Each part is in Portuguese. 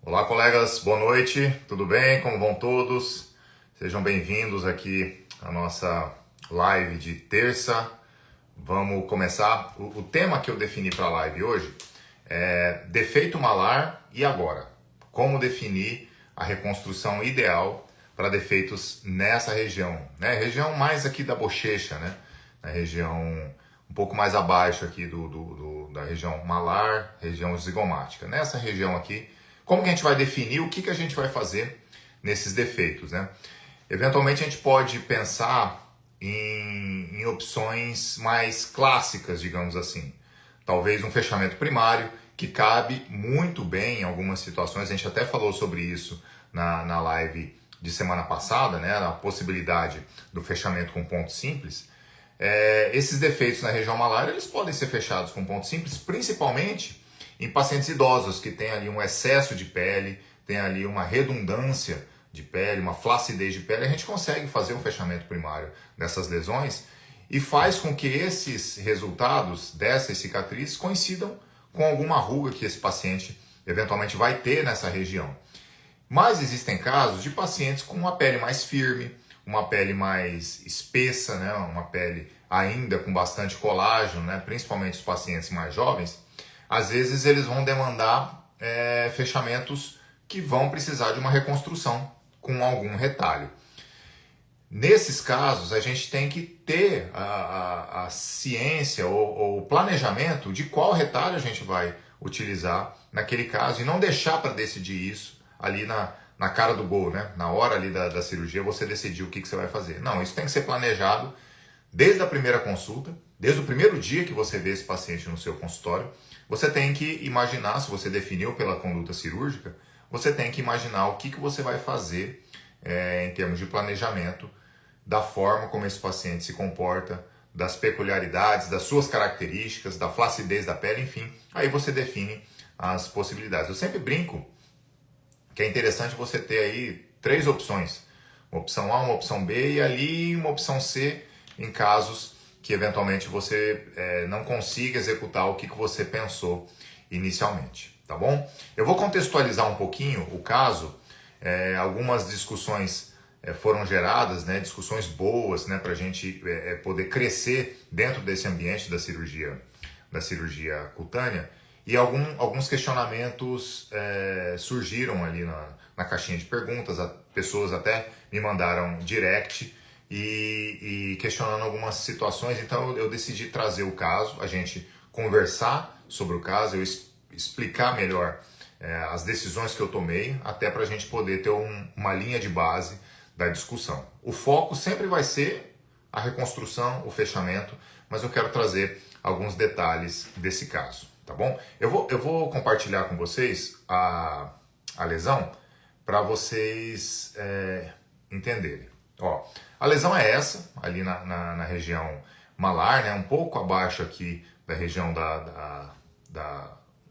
Olá, colegas, boa noite, tudo bem? Como vão todos? Sejam bem-vindos aqui à nossa live de terça. Vamos começar. O tema que eu defini para a live hoje é defeito malar e agora? Como definir a reconstrução ideal para defeitos nessa região, né? Região mais aqui da bochecha, né? Na região um pouco mais abaixo aqui da região malar, região zigomática. Nessa região aqui, como que a gente vai definir o que a gente vai fazer nesses defeitos, né? Eventualmente a gente pode pensar em opções mais clássicas, digamos assim. Talvez um fechamento primário, que cabe muito bem em algumas situações. A gente até falou sobre isso na live de semana passada, né? A possibilidade do fechamento com ponto simples. Esses defeitos na região malar, eles podem ser fechados com ponto simples, principalmente em pacientes idosos que têm ali um excesso de pele, tem ali uma redundância de pele, uma flacidez de pele. A gente consegue fazer um fechamento primário dessas lesões e faz com que esses resultados dessas cicatrizes coincidam com alguma ruga que esse paciente eventualmente vai ter nessa região. Mas existem casos de pacientes com uma pele mais firme, uma pele mais espessa, né? Uma pele ainda com bastante colágeno, né? Principalmente os pacientes mais jovens. Às vezes eles vão demandar fechamentos que vão precisar de uma reconstrução com algum retalho. Nesses casos, a gente tem que ter a ciência ou o planejamento de qual retalho a gente vai utilizar naquele caso e não deixar para decidir isso ali na cara do gol, né? Na hora ali da cirurgia você decidir o que você vai fazer. Não, isso tem que ser planejado desde a primeira consulta, desde o primeiro dia que você vê esse paciente no seu consultório. Você tem que imaginar, se você definiu pela conduta cirúrgica, você tem que imaginar o que você vai fazer em termos de planejamento, da forma como esse paciente se comporta, das peculiaridades, das suas características, da flacidez da pele, enfim. Aí você define as possibilidades. Eu sempre brinco que é interessante você ter aí 3 opções. Uma opção A, uma opção B e ali uma opção C em casos que eventualmente você não consiga executar o que você pensou inicialmente, tá bom? Eu vou contextualizar um pouquinho o caso. Algumas discussões foram geradas, né, discussões boas, né, para a gente poder crescer dentro desse ambiente da cirurgia cutânea, e alguns questionamentos surgiram ali na caixinha de perguntas. Pessoas até me mandaram direct e questionando algumas situações. Então eu decidi trazer o caso, a gente conversar sobre o caso, eu explicar melhor as decisões que eu tomei, até para a gente poder ter uma linha de base da discussão. O foco sempre vai ser a reconstrução, o fechamento, mas eu quero trazer alguns detalhes desse caso, tá bom? Eu vou compartilhar com vocês a lesão para vocês entenderem. Ó, a lesão é essa, ali na região malar, né, um pouco abaixo aqui da região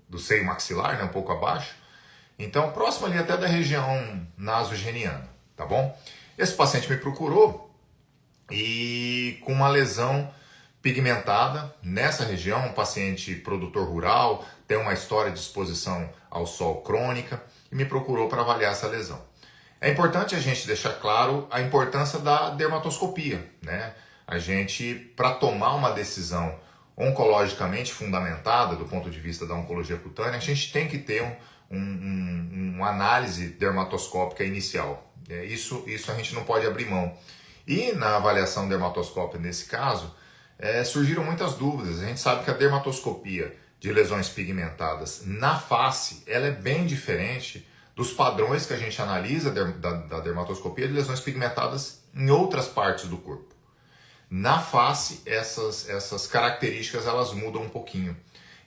do seio maxilar, né, um pouco abaixo. Então, próximo ali até da região nasogeniana, tá bom? Esse paciente me procurou e com uma lesão pigmentada nessa região, um paciente produtor rural, tem uma história de exposição ao sol crônica e me procurou para avaliar essa lesão. É importante a gente deixar claro a importância da dermatoscopia, né? A gente, para tomar uma decisão oncologicamente fundamentada do ponto de vista da oncologia cutânea, a gente tem que ter uma análise dermatoscópica inicial. Isso a gente não pode abrir mão. E na avaliação dermatoscópica nesse caso, surgiram muitas dúvidas. A gente sabe que a dermatoscopia de lesões pigmentadas na face, ela é bem diferente dos padrões que a gente analisa da dermatoscopia de lesões pigmentadas em outras partes do corpo. Na face, essas características elas mudam um pouquinho.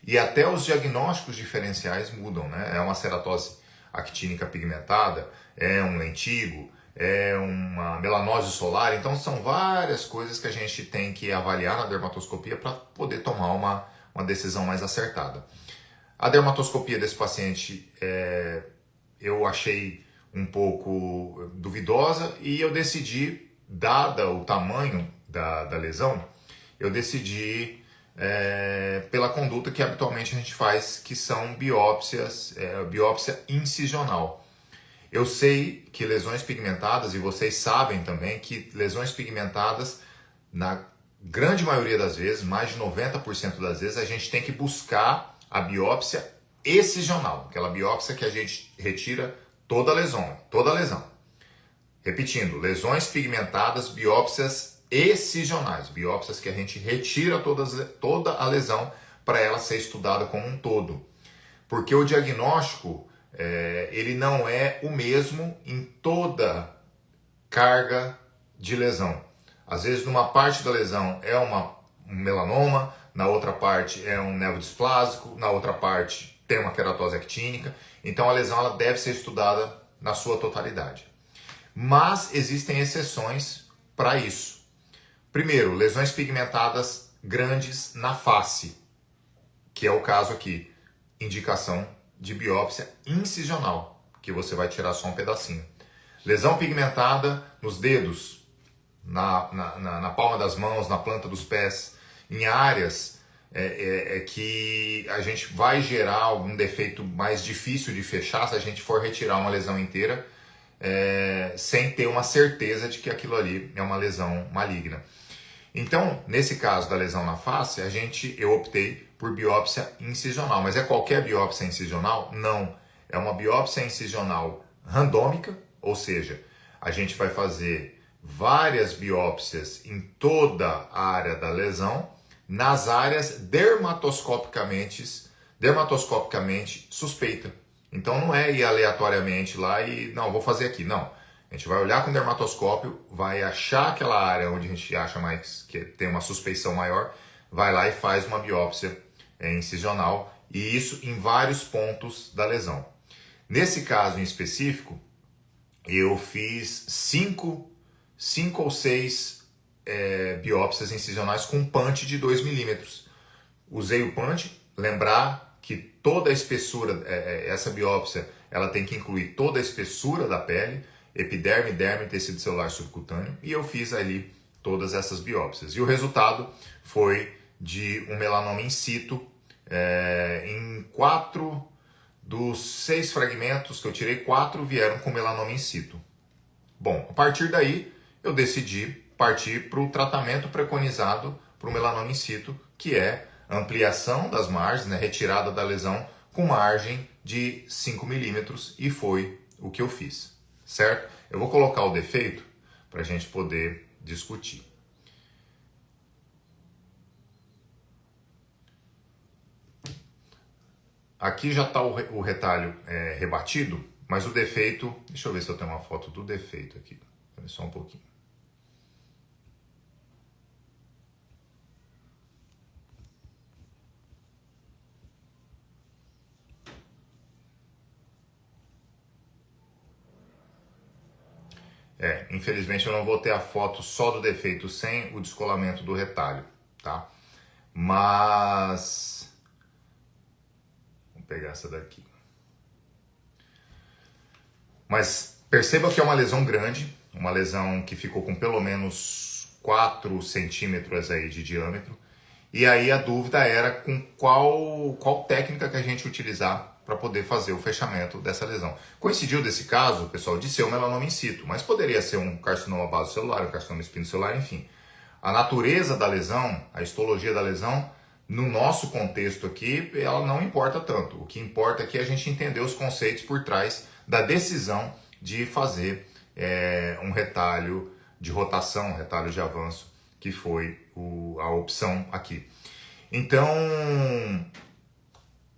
E até os diagnósticos diferenciais mudam, né? É uma ceratose actínica pigmentada, é um lentigo, é uma melanose solar. Então são várias coisas que a gente tem que avaliar na dermatoscopia para poder tomar uma decisão mais acertada. A dermatoscopia desse paciente eu achei um pouco duvidosa e eu decidi, dada o tamanho da lesão, eu decidi pela conduta que habitualmente a gente faz, que são biópsias, biópsia incisional. Eu sei que lesões pigmentadas, e vocês sabem também que lesões pigmentadas, na grande maioria das vezes, mais de 90% das vezes, a gente tem que buscar a biópsia excisional, aquela biópsia que a gente retira toda a lesão. Repetindo, lesões pigmentadas, biópsias excisionais, biópsias que a gente retira toda a lesão para ela ser estudada como um todo. Porque o diagnóstico, ele não é o mesmo em toda carga de lesão. Às vezes, numa parte da lesão é um melanoma, na outra parte é um nevodysplásico, na outra parte tem uma queratose actínica. Então, a lesão ela deve ser estudada na sua totalidade. Mas existem exceções para isso. Primeiro, lesões pigmentadas grandes na face, que é o caso aqui, indicação de biópsia incisional, que você vai tirar só um pedacinho. Lesão pigmentada nos dedos, na palma das mãos, na planta dos pés, em áreas que a gente vai gerar algum defeito mais difícil de fechar se a gente for retirar uma lesão inteira, sem ter uma certeza de que aquilo ali é uma lesão maligna. Então, nesse caso da lesão na face, eu optei por biópsia incisional. Mas é qualquer biópsia incisional? Não. É uma biópsia incisional randômica, ou seja, a gente vai fazer várias biópsias em toda a área da lesão, nas áreas dermatoscopicamente suspeita. Então não é ir aleatoriamente lá e, não, vou fazer aqui. Não. A gente vai olhar com o dermatoscópio, vai achar aquela área onde a gente acha mais que tem uma suspeição maior, vai lá e faz uma biópsia incisional, e isso em vários pontos da lesão. Nesse caso em específico, eu fiz 5 ou 6 biópsias incisionais com punch de 2 milímetros. Usei o punch, lembrar que toda a espessura, essa biópsia, ela tem que incluir toda a espessura da pele, epiderme, derme, tecido celular subcutâneo, e eu fiz ali todas essas biópsias. E o resultado foi de um melanoma in situ, em 4 dos 6 fragmentos que eu tirei, 4 vieram com melanoma in situ. Bom, a partir daí eu decidi partir para o tratamento preconizado para o melanoma in situ, que é ampliação das margens, retirada da lesão com margem de 5 milímetros, e foi o que eu fiz, certo? Eu vou colocar o defeito para a gente poder discutir. Aqui já está o retalho rebatido, mas o defeito... Deixa eu ver se eu tenho uma foto do defeito aqui. Só um pouquinho. Infelizmente eu não vou ter a foto só do defeito sem o descolamento do retalho, tá? Mas... vamos pegar essa daqui. Mas perceba que é uma lesão grande, uma lesão que ficou com pelo menos 4 centímetros aí de diâmetro. E aí a dúvida era com qual técnica que a gente utilizar para poder fazer o fechamento dessa lesão. Coincidiu desse caso, pessoal, de ser um melanoma in situ, mas poderia ser um carcinoma basocelular, um carcinoma espinocelular, enfim. A natureza da lesão, a histologia da lesão, no nosso contexto aqui, ela não importa tanto. O que importa aqui é a gente entender os conceitos por trás da decisão de fazer um retalho de rotação, um retalho de avanço, que foi a opção aqui. Então,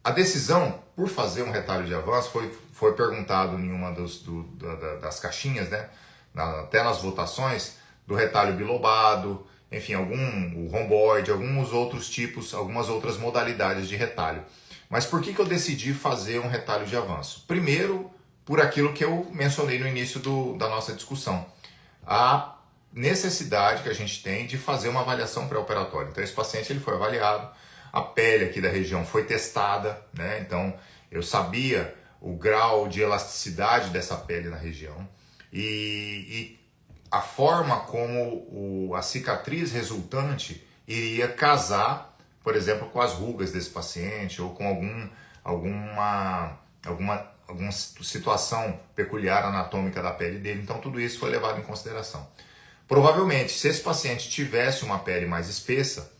a decisão por fazer um retalho de avanço foi perguntado em uma das caixinhas, até nas votações, do retalho bilobado, enfim, o romboide, alguns outros tipos, algumas outras modalidades de retalho. Mas por que eu decidi fazer um retalho de avanço? Primeiro, por aquilo que eu mencionei no início da nossa discussão. A necessidade que a gente tem de fazer uma avaliação pré-operatória. Então esse paciente ele foi avaliado, a pele aqui da região foi testada, então eu sabia o grau de elasticidade dessa pele na região e a forma como a cicatriz resultante iria casar por exemplo, com as rugas desse paciente ou com alguma situação peculiar anatômica da pele dele. Então tudo isso foi levado em consideração. Provavelmente, se esse paciente tivesse uma pele mais espessa,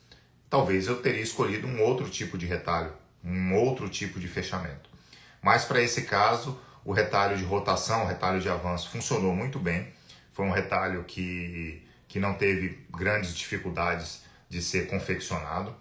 talvez eu teria escolhido um outro tipo de retalho, um outro tipo de fechamento. Mas para esse caso, o retalho de rotação, o retalho de avanço funcionou muito bem. Foi um retalho que não teve grandes dificuldades de ser confeccionado.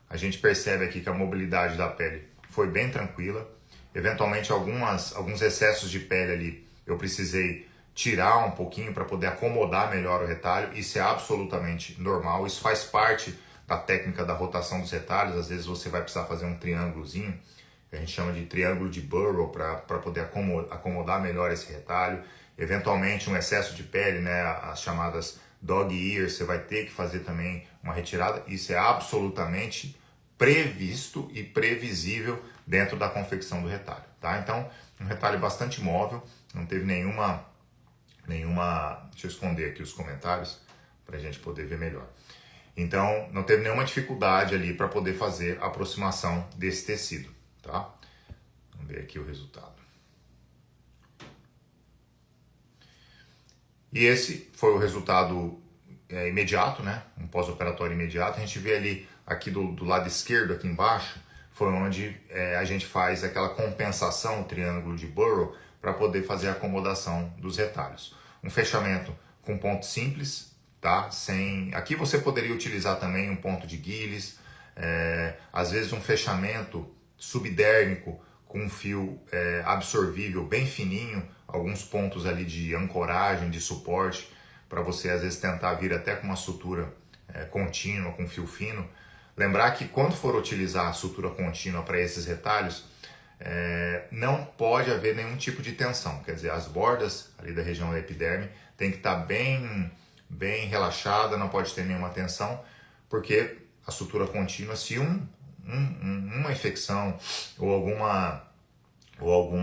A gente percebe aqui que a mobilidade da pele foi bem tranquila. Eventualmente alguns excessos de pele ali eu precisei tirar um pouquinho para poder acomodar melhor o retalho. Isso é absolutamente normal, isso faz parte da técnica da rotação dos retalhos. Às vezes você vai precisar fazer um triângulozinho, que a gente chama de triângulo de Burrow, para poder acomodar melhor esse retalho. Eventualmente um excesso de pele, né, as chamadas dog ears, você vai ter que fazer também uma retirada. Isso é absolutamente previsto e previsível dentro da confecção do retalho, tá? Então, um retalho bastante móvel, não teve nenhuma... Deixa eu esconder aqui os comentários para a gente poder ver melhor. Então, não teve nenhuma dificuldade ali para poder fazer a aproximação desse tecido, tá? Vamos ver aqui o resultado. E esse foi o resultado imediato, né? Um pós-operatório imediato. A gente vê ali, aqui do lado esquerdo, aqui embaixo, foi onde a gente faz aquela compensação, o triângulo de Burrow, para poder fazer a acomodação dos retalhos. Um fechamento com ponto simples, tá? Aqui você poderia utilizar também um ponto de Gilles, às vezes um fechamento subdérmico com um fio absorvível bem fininho, alguns pontos ali de ancoragem, de suporte, para você às vezes tentar vir até com uma sutura contínua, com fio fino. Lembrar que quando for utilizar a sutura contínua para esses retalhos, não pode haver nenhum tipo de tensão, quer dizer, as bordas ali da região da epiderme tem que estar bem relaxada, não pode ter nenhuma tensão, porque a sutura contínua, se uma infecção ou alguma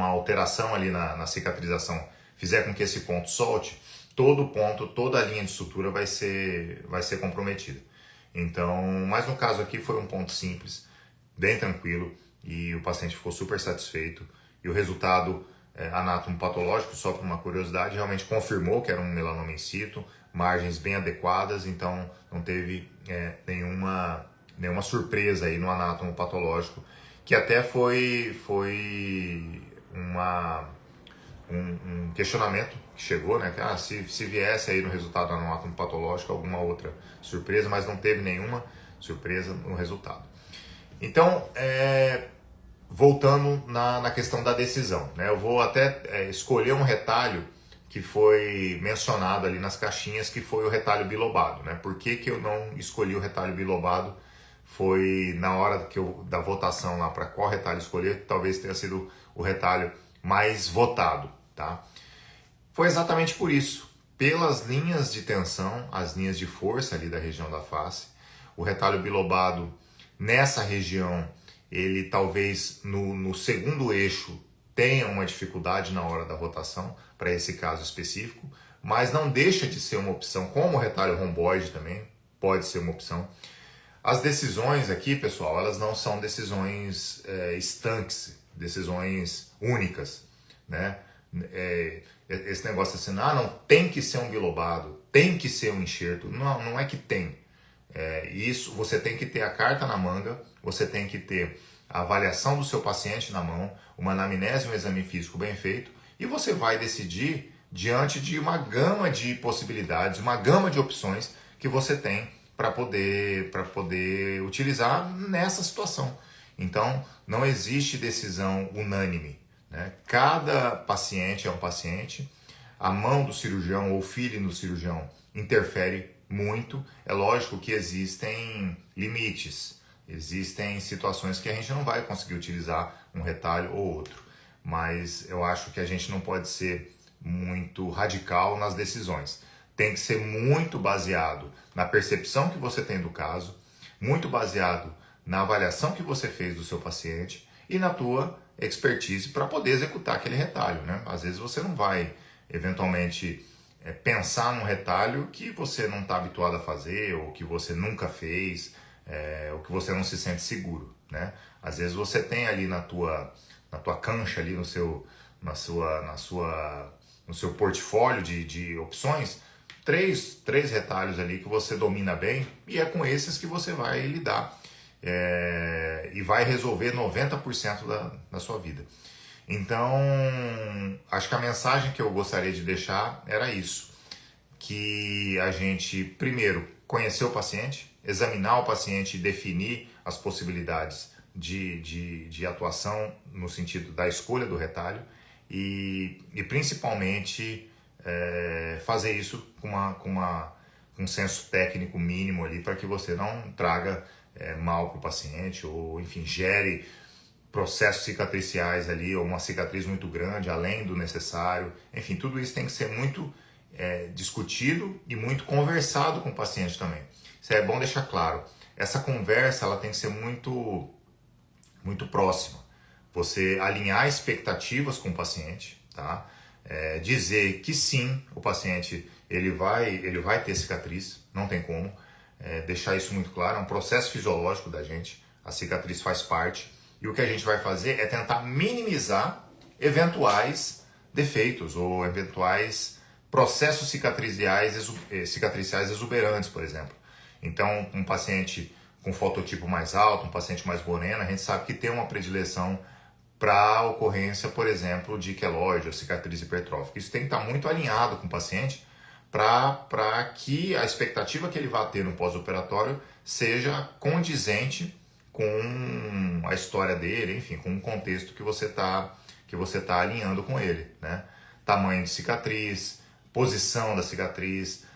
alteração ali na cicatrização fizer com que esse ponto solte, toda a linha de sutura vai ser comprometida. Então, mas no caso aqui foi um ponto simples, bem tranquilo, e o paciente ficou super satisfeito. E o resultado anátomo-patológico, só por uma curiosidade, realmente confirmou que era um melanoma in situ, margens bem adequadas, então não teve nenhuma surpresa aí no anátomo-patológico, que até foi um questionamento que chegou, né? Que, se viesse aí no resultado anátomo-patológico alguma outra surpresa, mas não teve nenhuma surpresa no resultado. Então, voltando na questão da decisão, né? Eu vou até escolher um retalho que foi mencionado ali nas caixinhas, que foi o retalho bilobado, né? Por que eu não escolhi o retalho bilobado? Foi na hora da votação lá para qual retalho escolher, talvez tenha sido o retalho mais votado, tá? Foi exatamente por isso, pelas linhas de tensão, as linhas de força ali da região da face. O retalho bilobado nessa região, ele talvez no segundo eixo tenha uma dificuldade na hora da rotação, para esse caso específico, mas não deixa de ser uma opção, como o retalho romboide também pode ser uma opção. As decisões aqui, pessoal, elas não são decisões estanques, decisões únicas, né? Esse negócio assim, não tem que ser um bilobado, tem que ser um enxerto. Não é que tem. Isso você tem que ter a carta na manga, você tem que ter a avaliação do seu paciente na mão, uma anamnese, um exame físico bem feito, e você vai decidir diante de uma gama de possibilidades, uma gama de opções que você tem para poder utilizar nessa situação. Então, não existe decisão unânime, né? Cada paciente é um paciente, a mão do cirurgião ou o feeling do cirurgião interfere muito. É lógico que existem limites, existem situações que a gente não vai conseguir utilizar um retalho ou outro, mas eu acho que a gente não pode ser muito radical nas decisões. Tem que ser muito baseado na percepção que você tem do caso, muito baseado na avaliação que você fez do seu paciente e na tua expertise para poder executar aquele retalho, né? Às vezes você não vai, eventualmente, pensar num retalho que você não está habituado a fazer ou que você nunca fez. o que você não se sente seguro, né? Às vezes você tem ali na tua cancha, ali no seu portfólio de opções, três retalhos ali que você domina bem, e é com esses que você vai lidar e vai resolver 90% da sua vida. Então, acho que a mensagem que eu gostaria de deixar era isso, que a gente, primeiro, conhecer o paciente, examinar o paciente e definir as possibilidades de atuação no sentido da escolha do retalho e principalmente fazer isso com um senso técnico mínimo ali para que você não traga mal para o paciente ou, enfim, gere processos cicatriciais ali ou uma cicatriz muito grande, além do necessário. Enfim, tudo isso tem que ser muito discutido e muito conversado com o paciente também. Isso é bom deixar claro. Essa conversa ela tem que ser muito, muito próxima. Você alinhar expectativas com o paciente, tá? Dizer que sim, o paciente ele vai ter cicatriz, não tem como. Deixar isso muito claro, é um processo fisiológico da gente, a cicatriz faz parte. E o que a gente vai fazer é tentar minimizar eventuais defeitos ou eventuais processos cicatriciais exuberantes, por exemplo. Então, um paciente com fototipo mais alto, um paciente mais moreno, a gente sabe que tem uma predileção para a ocorrência, por exemplo, de queloide ou cicatriz hipertrófica. Isso tem que estar muito alinhado com o paciente para que a expectativa que ele vai ter no pós-operatório seja condizente com a história dele, enfim, com o contexto que você tá alinhando com ele, né? Tamanho de cicatriz, posição da cicatriz.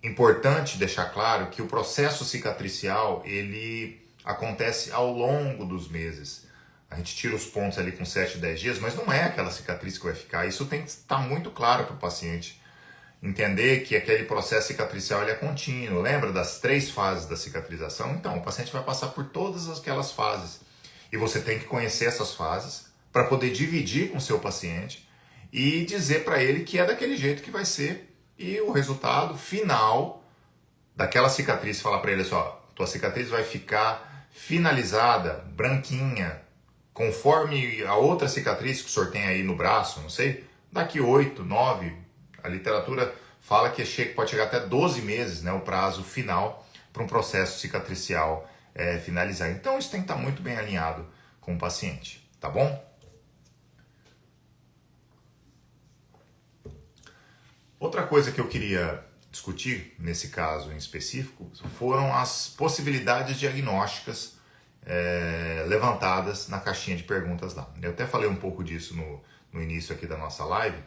Importante deixar claro que o processo cicatricial ele acontece ao longo dos meses. A gente tira os pontos ali com 7, 10 dias, mas não é aquela cicatriz que vai ficar. Isso tem que estar muito claro para o paciente. Entender que aquele processo cicatricial ele é contínuo. Lembra das 3 fases da cicatrização? Então, o paciente vai passar por todas aquelas fases. E você tem que conhecer essas fases para poder dividir com o seu paciente e dizer para ele que é daquele jeito que vai ser. E o resultado final daquela cicatriz, falar para ele assim, ó, tua cicatriz vai ficar finalizada, branquinha, conforme a outra cicatriz que o senhor tem aí no braço, não sei, daqui 8, 9, a literatura fala que pode chegar até 12 meses, né, o prazo final para um processo cicatricial finalizar. Então isso tem que estar muito bem alinhado com o paciente, tá bom? Outra coisa que eu queria discutir, nesse caso em específico, foram as possibilidades diagnósticas levantadas na caixinha de perguntas lá. Eu até falei um pouco disso no início aqui da nossa live,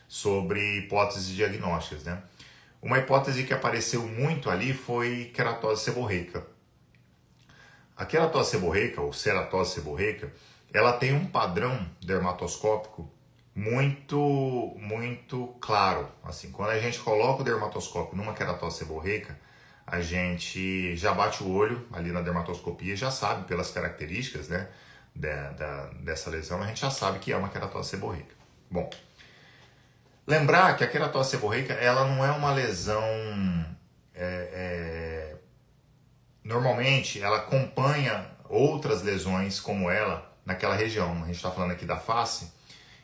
sobre hipóteses diagnósticas, né? Uma hipótese que apareceu muito ali foi queratose seborreica. A queratose seborreica, ou ceratose seborreica, ela tem um padrão dermatoscópico muito, muito claro. Assim, quando a gente coloca o dermatoscópio numa queratose seborreica, a gente já bate o olho ali na dermatoscopia e já sabe pelas características, né, dessa lesão, a gente já sabe que é uma queratose seborreica. Bom, lembrar que a queratose seborreica ela não é uma lesão... Normalmente ela acompanha outras lesões como ela naquela região. A gente está falando aqui da face.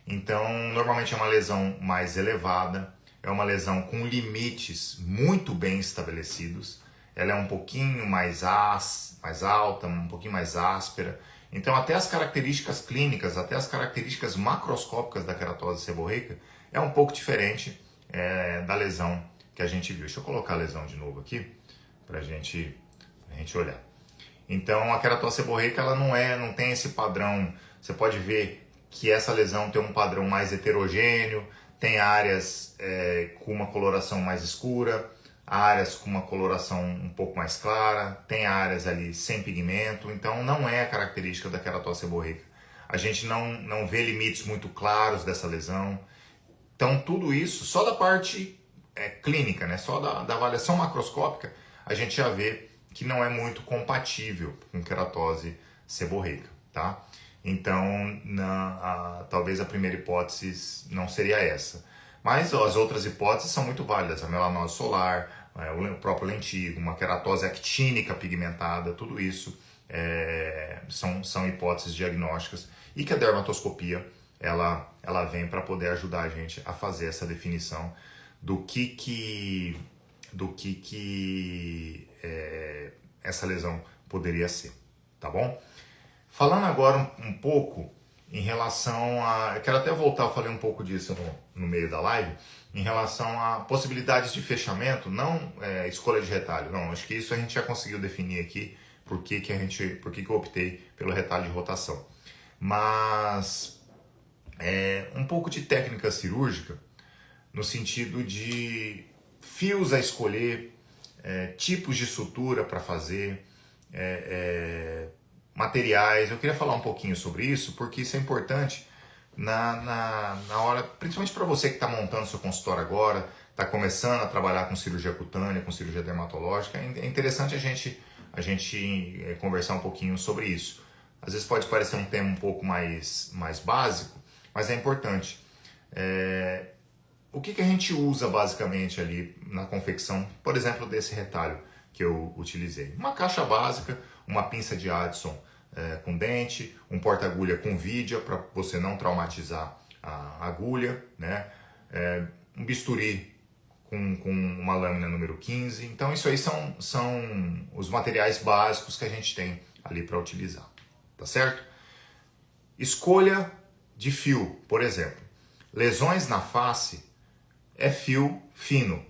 Então, normalmente é uma lesão mais elevada, é uma lesão com limites muito bem estabelecidos. Ela é um pouquinho mais alta, um pouquinho mais áspera. Então, até as características clínicas, até as características macroscópicas da queratose seborreica é um pouco diferente da lesão que a gente viu. Deixa eu colocar a lesão de novo aqui para a gente olhar. Então, a queratose seborreica ela não tem esse padrão. Você pode ver que essa lesão tem um padrão mais heterogêneo, tem áreas com uma coloração mais escura, áreas com uma coloração um pouco mais clara, tem áreas ali sem pigmento, então não é a característica da queratose seborreica. A gente não vê limites muito claros dessa lesão. Então tudo isso, só da parte clínica, né? Só da avaliação macroscópica, a gente já vê que não é muito compatível com queratose seborreica, tá? Então, talvez a primeira hipótese não seria essa. Mas as outras hipóteses são muito válidas. A melanose solar, o próprio lentigo, uma queratose actínica pigmentada, tudo isso são hipóteses diagnósticas e que a dermatoscopia ela vem para poder ajudar a gente a fazer essa definição do que essa lesão poderia ser, tá bom? Falando agora um pouco em relação a... Eu quero até voltar, eu falei um pouco disso no meio da live, em relação a possibilidades de fechamento, não escolha de retalho, não, acho que isso a gente já conseguiu definir aqui, por que eu optei pelo retalho de rotação. Mas um pouco de técnica cirúrgica, no sentido de fios a escolher, tipos de sutura para fazer, materiais. Eu queria falar um pouquinho sobre isso, porque isso é importante na hora, principalmente para você que está montando seu consultório agora, está começando a trabalhar com cirurgia cutânea, com cirurgia dermatológica. É interessante a gente conversar um pouquinho sobre isso. Às vezes pode parecer um tema um pouco mais básico, mas é importante. O que a gente usa basicamente ali na confecção, por exemplo, desse retalho que eu utilizei? Uma caixa básica, uma pinça de Addison com dente, um porta-agulha com vidia para você não traumatizar a agulha, né? Um bisturi com uma lâmina número 15. Então isso aí são os materiais básicos que a gente tem ali para utilizar, tá certo? Escolha de fio, por exemplo. Lesões na face é fio fino,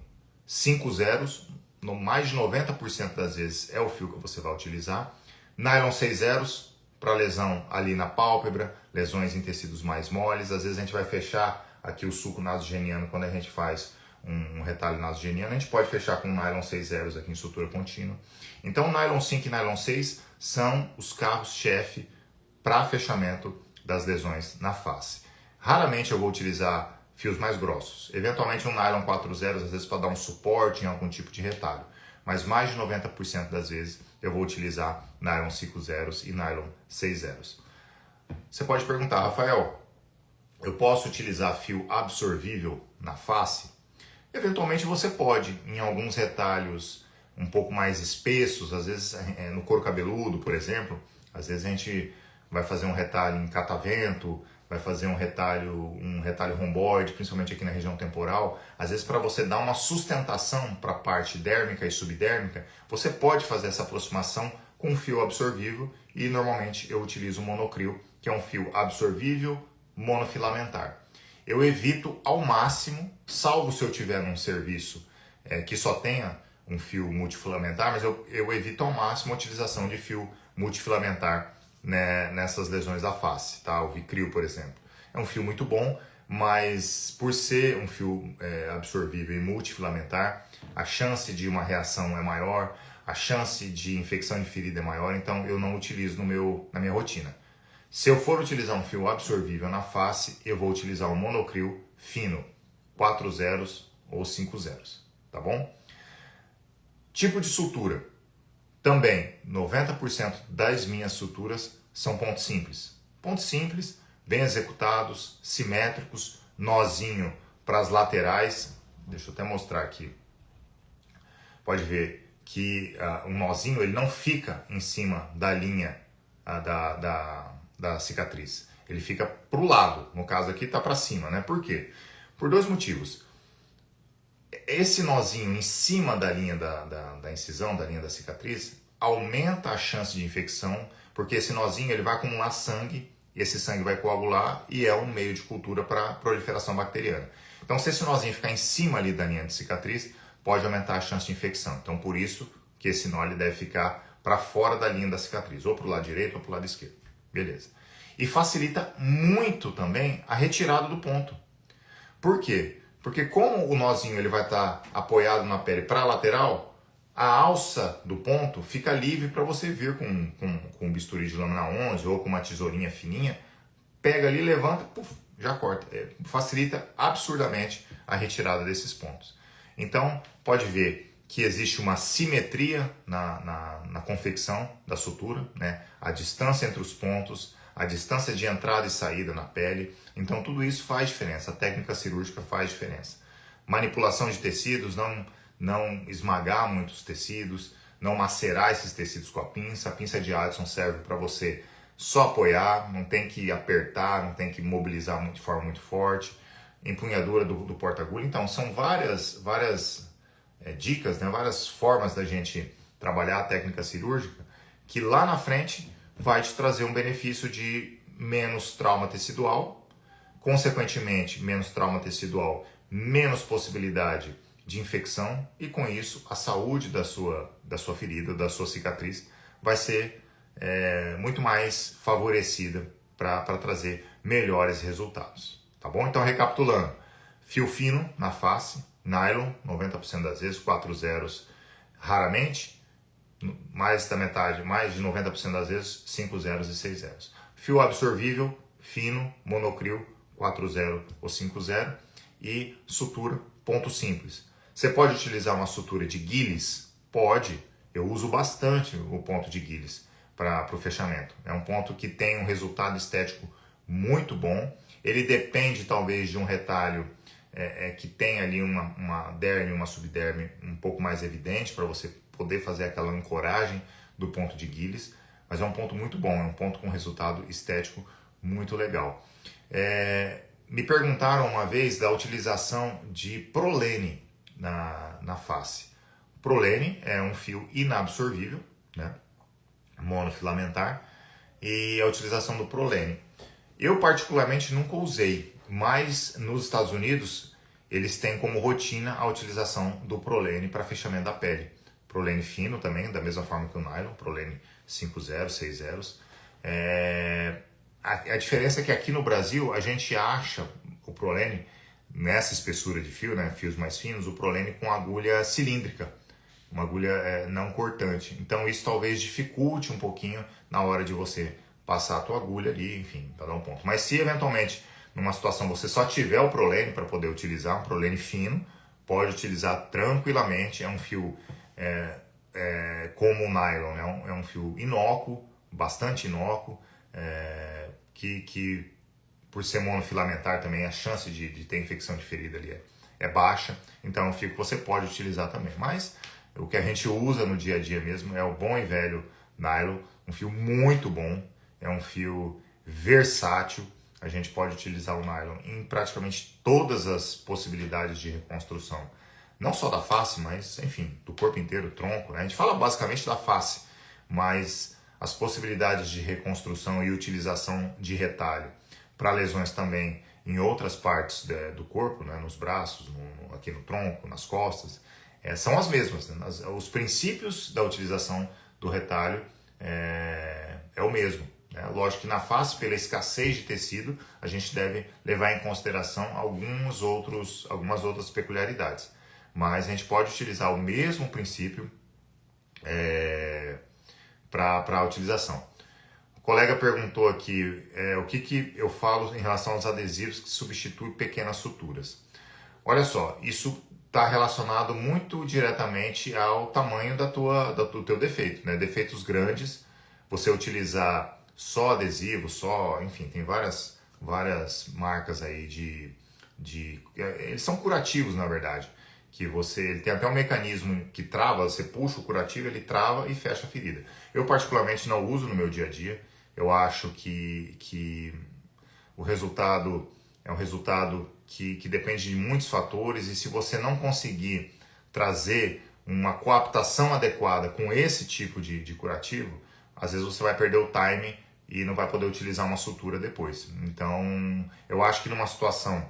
5 zeros, no mais de 90% das vezes é o fio que você vai utilizar. Nylon 6 zeros para lesão ali na pálpebra, lesões em tecidos mais moles. Às vezes a gente vai fechar aqui o sulco nasogeniano quando a gente faz um retalho nasogeniano. A gente pode fechar com nylon 6 zeros aqui em sutura contínua. Então nylon 5 e nylon 6 são os carros-chefe para fechamento das lesões na face. Raramente eu vou utilizar fios mais grossos. Eventualmente um nylon 4 zeros, às vezes para dar um suporte em algum tipo de retalho. Mas mais de 90% das vezes eu vou utilizar nylon 5 zeros e nylon 6 zeros. Você pode perguntar, Rafael, eu posso utilizar fio absorvível na face? Eventualmente você pode, em alguns retalhos um pouco mais espessos, às vezes no couro cabeludo, por exemplo, às vezes a gente vai fazer um retalho em catavento, vai fazer um retalho romboide, principalmente aqui na região temporal. Às vezes, para você dar uma sustentação para a parte dérmica e subdérmica, você pode fazer essa aproximação com um fio absorvível e normalmente eu utilizo o monocrio, que é um fio absorvível monofilamentar. Eu evito ao máximo, salvo se eu tiver num serviço que só tenha um fio multifilamentar, mas eu evito ao máximo a utilização de fio multifilamentar, né, nessas lesões da face, tá? O Vicryl, por exemplo. É um fio muito bom, mas por ser um fio absorvível e multifilamentar, a chance de uma reação é maior, a chance de infecção de ferida é maior, então eu não utilizo na minha rotina. Se eu for utilizar um fio absorvível na face, eu vou utilizar um monocrio fino, 4 zeros ou 5 zeros, tá bom? Tipo de sutura. Também, 90% das minhas suturas são pontos simples. Pontos simples, bem executados, simétricos, nozinho para as laterais. Deixa eu até mostrar aqui. Pode ver que um nozinho ele não fica em cima da linha da cicatriz. Ele fica para o lado. No caso aqui está para cima, né? Por quê? Por dois motivos. Esse nozinho em cima da linha da incisão, da linha da cicatriz, aumenta a chance de infecção, porque esse nozinho ele vai acumular sangue, e esse sangue vai coagular e é um meio de cultura para proliferação bacteriana. Então, se esse nozinho ficar em cima ali da linha de cicatriz, pode aumentar a chance de infecção. Então, por isso que esse nó ele deve ficar para fora da linha da cicatriz, ou para o lado direito ou para o lado esquerdo. Beleza. E facilita muito também a retirada do ponto. Por quê? Porque como o nozinho ele vai estar apoiado na pele para a lateral, a alça do ponto fica livre para você vir com um bisturi de lâmina 11 ou com uma tesourinha fininha, pega ali, levanta, puf, já corta. Facilita absurdamente a retirada desses pontos. Então, pode ver que existe uma simetria na confecção da sutura, né? A distância entre os pontos, a distância de entrada e saída na pele. Então tudo isso faz diferença, a técnica cirúrgica faz diferença. Manipulação de tecidos, não esmagar muitos tecidos, não macerar esses tecidos com a pinça. A pinça de Addison serve para você só apoiar, não tem que apertar, não tem que mobilizar de forma muito forte. Empunhadura do porta-agulha. Então, são várias dicas, né? Várias formas da gente trabalhar a técnica cirúrgica que lá na frente vai te trazer um benefício de menos trauma tecidual, consequentemente, menos trauma tecidual, menos possibilidade de infecção e com isso a saúde da sua ferida, da sua cicatriz vai ser muito mais favorecida para trazer melhores resultados, tá bom? Então, recapitulando, fio fino na face, nylon 90% das vezes, 4 zeros raramente, mais da metade, mais de 90% das vezes, 5 zeros e 6 zeros. Fio absorvível, fino, monocril, 4 zero ou 5 zero e sutura, ponto simples. Você pode utilizar uma sutura de Gilles? Pode, eu uso bastante o ponto de Gilles para o fechamento. É um ponto que tem um resultado estético muito bom. Ele depende talvez de um retalho que tem ali uma derme, uma subderme um pouco mais evidente para você poder fazer aquela ancoragem do ponto de Gilles, mas é um ponto muito bom, é um ponto com resultado estético muito legal. Me perguntaram uma vez da utilização de Prolene na face. Prolene é um fio inabsorvível, né? Monofilamentar, e a utilização do Prolene. Eu particularmente nunca usei, mas nos Estados Unidos eles têm como rotina a utilização do Prolene para fechamento da pele. Prolene fino também, da mesma forma que o nylon, Prolene 5 zeros, 6 zeros. A diferença é que aqui no Brasil a gente acha o Prolene nessa espessura de fio, né, fios mais finos, o Prolene com agulha cilíndrica, uma agulha não cortante. Então isso talvez dificulte um pouquinho na hora de você passar a tua agulha ali, enfim, para dar um ponto. Mas se eventualmente numa situação você só tiver o Prolene para poder utilizar, um Prolene fino, pode utilizar tranquilamente, é um fio como o nylon, né? É um fio inócuo, bastante inócuo, que por ser monofilamentar também a chance de ter infecção de ferida ali é baixa, então é um fio que você pode utilizar também. Mas o que a gente usa no dia a dia mesmo é o bom e velho nylon, um fio muito bom, é um fio versátil, a gente pode utilizar o nylon em praticamente todas as possibilidades de reconstrução. Não só da face, mas, enfim, do corpo inteiro, tronco, né? A gente fala basicamente da face, mas as possibilidades de reconstrução e utilização de retalho para lesões também em outras partes do corpo, né? Nos braços, aqui no tronco, nas costas, são as mesmas. Né? Os princípios da utilização do retalho é o mesmo. Né? Lógico que na face, pela escassez de tecido, a gente deve levar em consideração algumas outras peculiaridades. Mas a gente pode utilizar o mesmo princípio para a utilização. O colega perguntou aqui o que eu falo em relação aos adesivos que substituem pequenas suturas. Olha só, isso está relacionado muito diretamente ao tamanho do teu defeito. Né? Defeitos grandes, você utilizar só adesivo, enfim, tem várias marcas aí eles são curativos, na verdade. Que ele tem até um mecanismo que trava, você puxa o curativo, ele trava e fecha a ferida. Eu particularmente não uso no meu dia a dia, eu acho que o resultado é um resultado que depende de muitos fatores e se você não conseguir trazer uma coaptação adequada com esse tipo de curativo, às vezes você vai perder o time e não vai poder utilizar uma sutura depois. Então, eu acho que numa situação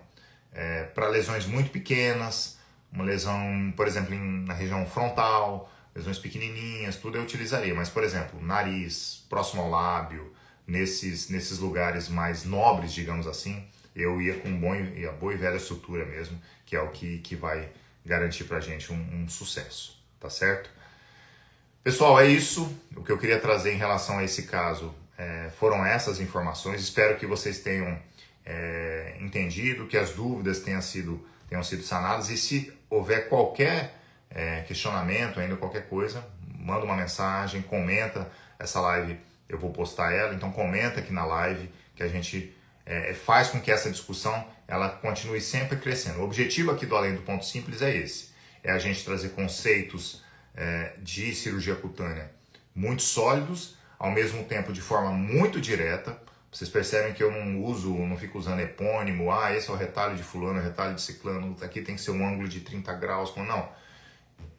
para lesões muito pequenas, uma lesão, por exemplo, na região frontal, lesões pequenininhas, tudo eu utilizaria. Mas, por exemplo, nariz, próximo ao lábio, nesses lugares mais nobres, digamos assim, eu ia com a boa e velha sutura mesmo, que é o que vai garantir pra gente um sucesso, tá certo? Pessoal, é isso. O que eu queria trazer em relação a esse caso foram essas informações. Espero que vocês tenham entendido, que as dúvidas tenham sido sanadas e se houver qualquer questionamento, ainda qualquer coisa, manda uma mensagem, comenta essa live, eu vou postar ela, então comenta aqui na live que a gente faz com que essa discussão ela continue sempre crescendo. O objetivo aqui do Além do Ponto Simples é esse, é a gente trazer conceitos de cirurgia cutânea muito sólidos, ao mesmo tempo de forma muito direta. Vocês percebem que eu não fico usando epônimo, esse é o retalho de fulano, o retalho de ciclano, aqui tem que ser um ângulo de 30 graus, não.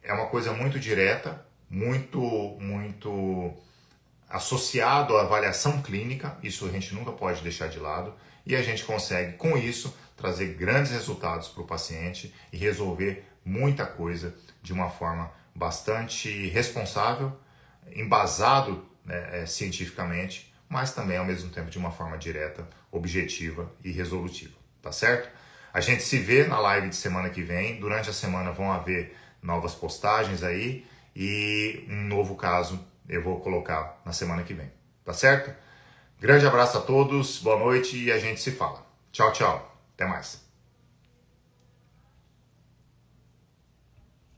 É uma coisa muito direta, muito associado à avaliação clínica, isso a gente nunca pode deixar de lado, e a gente consegue, com isso, trazer grandes resultados para o paciente e resolver muita coisa de uma forma bastante responsável, embasado cientificamente, mas também ao mesmo tempo de uma forma direta, objetiva e resolutiva, tá certo? A gente se vê na live de semana que vem, durante a semana vão haver novas postagens aí e um novo caso eu vou colocar na semana que vem, tá certo? Grande abraço a todos, boa noite e a gente se fala. Tchau, tchau, até mais.